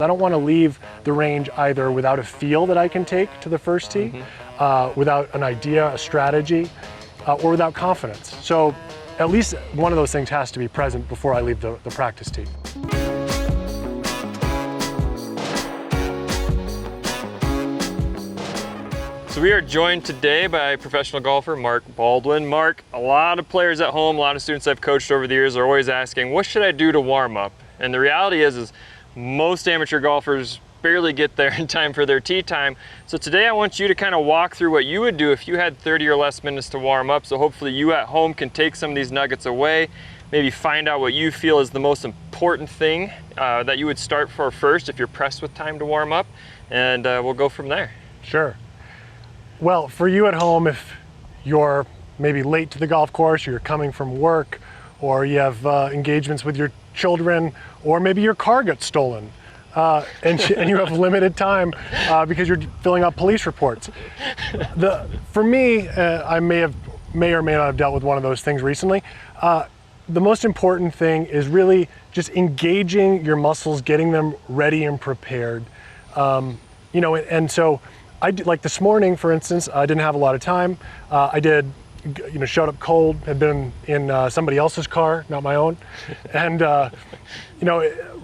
I don't want to leave the range either without a feel that I can take to the first tee, without an idea, a strategy, or without confidence. So at least one of those things has to be present before I leave the practice tee. So we are joined today by professional golfer Mark Baldwin. Mark, a lot of players at home, a lot of students I've coached over the years are always asking, what should I do to warm up? And the reality is most amateur golfers barely get there in time for their tee time. So today I want you to kind of walk through what you would do if you had 30 or less minutes to warm up. So hopefully you at home can take some of these nuggets away, maybe find out what you feel is the most important thing that you would start for first if you're pressed with time to warm up, and we'll go from there. Sure. Well, for you at home, if you're maybe late to the golf course, or you're coming from work, or you have engagements with your children, or maybe your car got stolen, and you have limited time because you're filling out police reports. For me, I may or may not have dealt with one of those things recently. The most important thing is really just engaging your muscles, getting them ready and prepared. And so I did, like this morning, for instance, I didn't have a lot of time. Showed up cold, had been in somebody else's car, not my own, and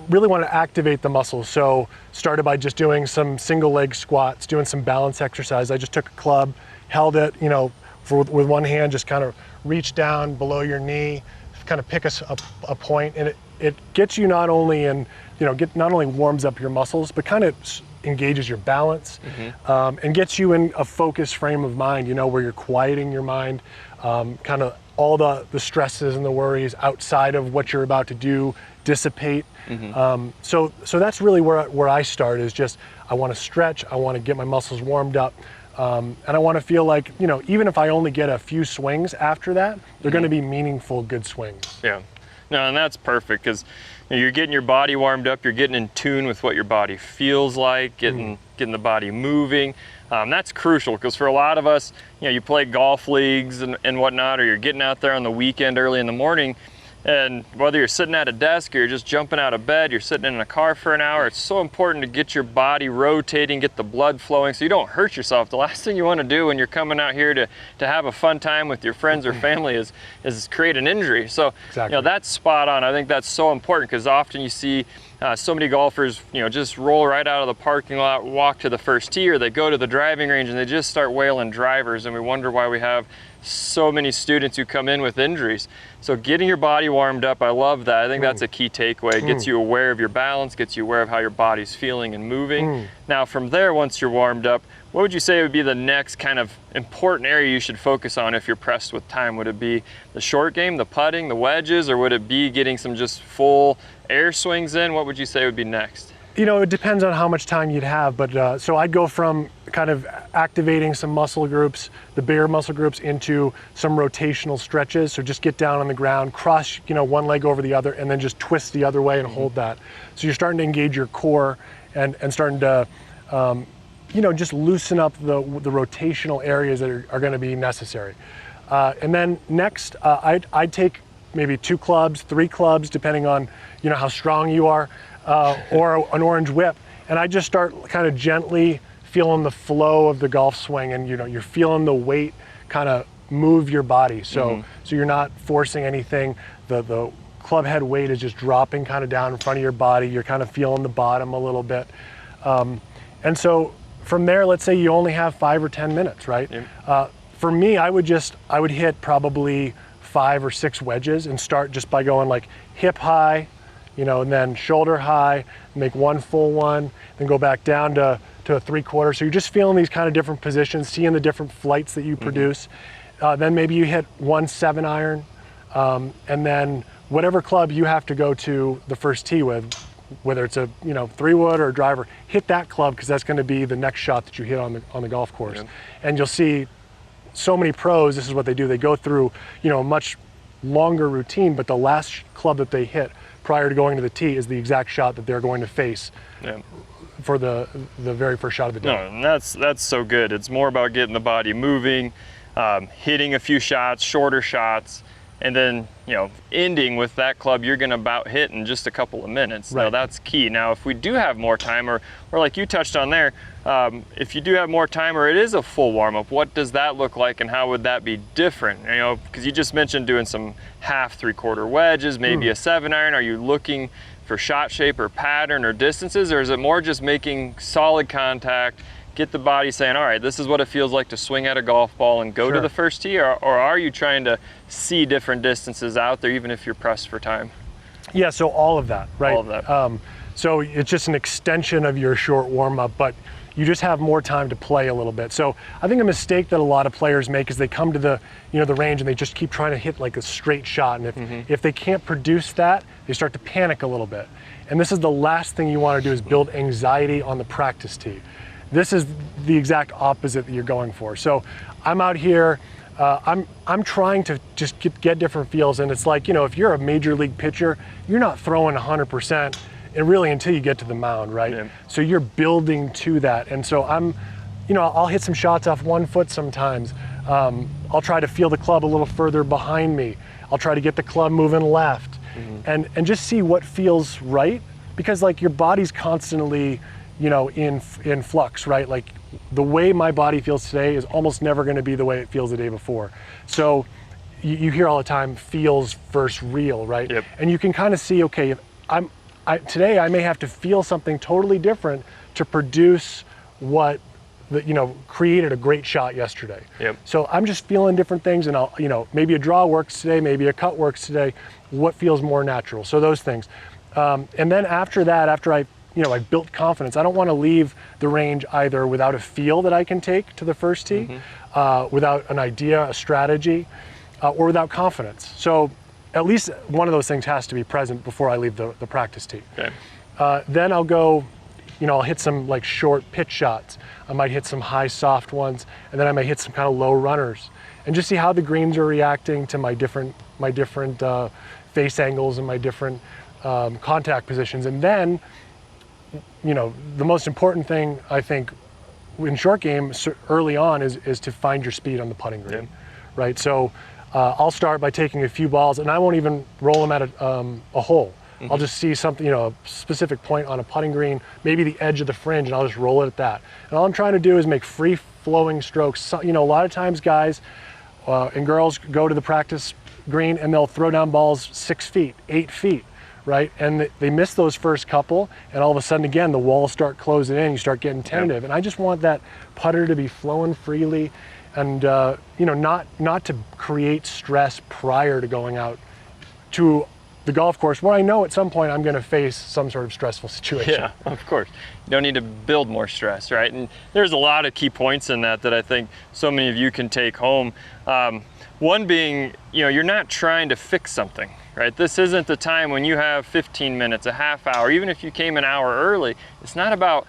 really want to activate the muscles. So started by just doing some single leg squats, doing some balance exercise. I just took a club, held it, with one hand, just kind of reach down below your knee, kind of pick a point, and it gets you not only not only warms up your muscles, but kind of engages your balance, and gets you in a focused frame of mind, where you're quieting your mind, kind of all the stresses and the worries outside of what you're about to do dissipate. So that's really where I start, is just, I want to stretch, I want to get my muscles warmed up, and I want to feel like, even if I only get a few swings after that, they're going to be meaningful, good swings. Yeah, no, and that's perfect, because you're getting your body warmed up, you're getting in tune with what your body feels like, getting the body moving. That's crucial, because for a lot of us, you play golf leagues and whatnot, or you're getting out there on the weekend early in the morning, and whether you're sitting at a desk or you're just jumping out of bed, you're sitting in a car for an hour, it's so important to get your body rotating, get the blood flowing so you don't hurt yourself. The last thing you want to do when you're coming out here to have a fun time with your friends or family is create an injury. So exactly. That's spot on. I think that's so important, because often you see so many golfers just roll right out of the parking lot, walk to the first tee, or they go to the driving range and they just start wailing drivers, and we wonder why we have so many students who come in with injuries. So getting your body warmed up, I love that. I think that's a key takeaway. It gets you aware of your balance, gets you aware of how your body's feeling and moving. Now from there, once you're warmed up, what would you say would be the next kind of important area you should focus on if you're pressed with time? Would it be the short game, the putting, the wedges, or would it be getting some just full air swings in? What would you say would be next? It depends on how much time you'd have, but so I'd go from kind of activating some muscle groups, the bigger muscle groups, into some rotational stretches. So just get down on the ground, cross one leg over the other, and then just twist the other way and hold that. So you're starting to engage your core and starting to just loosen up the rotational areas that are going to be necessary. And then next, I'd take maybe 2 clubs, 3 clubs, depending on how strong you are, or an orange whip, and I just start kind of gently feeling the flow of the golf swing, and you're feeling the weight kind of move your body. So you're not forcing anything. The club head weight is just dropping kind of down in front of your body. You're kind of feeling the bottom a little bit, and so from there, let's say you only have 5 or 10 minutes, right? For me, I would hit probably 5 or 6 wedges and start just by going like hip high, and then shoulder high, make one full one, then go back down to a 3/4. So you're just feeling these kind of different positions, seeing the different flights that you produce. Then maybe you hit 1 7-iron, and then whatever club you have to go to the first tee with, whether it's a 3-wood or a driver, hit that club, because that's going to be the next shot that you hit on the golf course. And you'll see so many pros, this is what they do. They go through a much longer routine, but the last club that they hit prior to going to the tee is the exact shot that they're going to face for the very first shot of the day. No, and that's so good. It's more about getting the body moving, hitting a few shots, shorter shots, and then, you know, ending with that club you're going to about hit in just a couple of minutes. Right. Now that's key. Now if we do have more time, or like you touched on there, if you do have more time or it is a full warm-up, what does that look like and how would that be different? You know, because you just mentioned doing some half, three-quarter wedges, maybe a 7-iron. Are you looking for shot shape or pattern or distances, or is it more just making solid contact, get the body saying, all right, this is what it feels like to swing at a golf ball and go to the first tee, or are you trying to see different distances out there even if you're pressed for time? Yeah, so all of that, right? All of that. So it's just an extension of your short warm-up, but you just have more time to play a little bit. So I think a mistake that a lot of players make is they come to the, you know, the range and they just keep trying to hit like a straight shot. And if they can't produce that, they start to panic a little bit. And this is the last thing you want to do, is build anxiety on the practice tee. This is the exact opposite that you're going for. So I'm out here, I'm trying to just get different feels. And it's like, you know, if you're a major league pitcher, you're not throwing 100%. And really until you get to the mound, right? Yeah. So you're building to that. And so I'll hit some shots off 1 foot sometimes. I'll try to feel the club a little further behind me. I'll try to get the club moving left and just see what feels right, because like your body's constantly, you know, in flux, right? Like the way my body feels today is almost never going to be the way it feels the day before. So you hear all the time, feels versus real, right? Yep. And you can kind of see, okay, if today I may have to feel something totally different to produce what created a great shot yesterday. Yep. So I'm just feeling different things, and maybe a draw works today, maybe a cut works today. What feels more natural? So those things. And then after that, after I built confidence, I don't want to leave the range either without a feel that I can take to the first tee, without an idea, a strategy, or without confidence. So at least one of those things has to be present before I leave the practice tee. Okay. Then I'll go, I'll hit some like short pitch shots. I might hit some high soft ones, and then I might hit some kind of low runners, and just see how the greens are reacting to my different face angles and my different contact positions. And then, the most important thing I think in short game early on is to find your speed on the putting green, right? So I'll start by taking a few balls, and I won't even roll them at a hole. I'll just see something, a specific point on a putting green, maybe the edge of the fringe, and I'll just roll it at that. And all I'm trying to do is make free flowing strokes. So, a lot of times guys and girls go to the practice green and they'll throw down balls 6 feet, 8 feet, right? And they miss those first couple, and all of a sudden, again, the walls start closing in, you start getting tentative. And I just want that putter to be flowing freely, and not to create stress prior to going out to the golf course, where I know at some point I'm going to face some sort of stressful situation. Yeah, of course. You don't need to build more stress, right? And there's a lot of key points in that I think so many of you can take home. One being, you're not trying to fix something, right? This isn't the time when you have 15 minutes, a half hour, even if you came an hour early. It's not about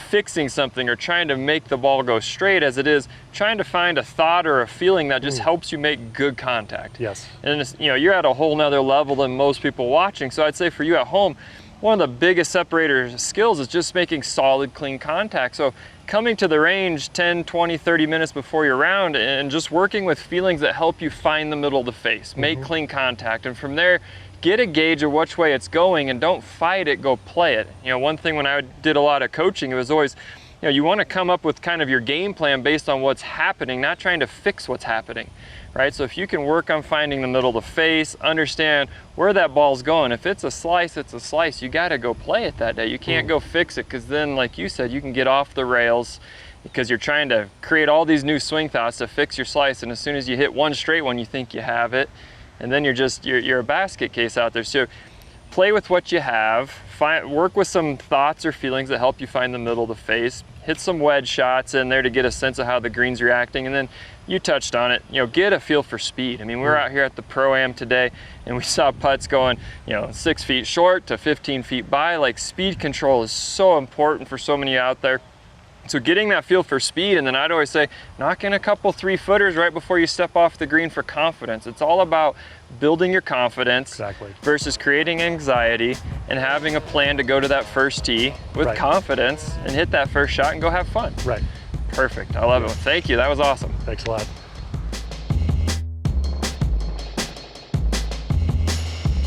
fixing something or trying to make the ball go straight, as it is trying to find a thought or a feeling that just helps you make good contact. Yes. And it's, you're at a whole nother level than most people watching. So I'd say for you at home, one of the biggest separator skills is just making solid, clean contact. So coming to the range 10, 20, 30 minutes before your round and just working with feelings that help you find the middle of the face, make clean contact, and from there, get a gauge of which way it's going, and don't fight it, go play it. One thing when I did a lot of coaching, it was always, you want to come up with kind of your game plan based on what's happening, not trying to fix what's happening, right? So if you can work on finding the middle of the face, understand where that ball's going. If it's a slice, it's a slice. You got to go play it that day. You can't go fix it, because then, like you said, you can get off the rails because you're trying to create all these new swing thoughts to fix your slice, and as soon as you hit one straight one, you think you have it, and then you're a basket case out there. So play with what you have, work with some thoughts or feelings that help you find the middle of the face, hit some wedge shots in there to get a sense of how the green's reacting, and then you touched on it, get a feel for speed. I mean, we were out here at the Pro-Am today and we saw putts going, 6 feet short to 15 feet by. Like, speed control is so important for so many out there. So getting that feel for speed, and then I'd always say, knock in a couple 3-footers right before you step off the green for confidence. It's all about building your confidence versus creating anxiety, and having a plan to go to that first tee with confidence and hit that first shot and go have fun. Right. Perfect. I love it. Thank you. That was awesome. Thanks a lot.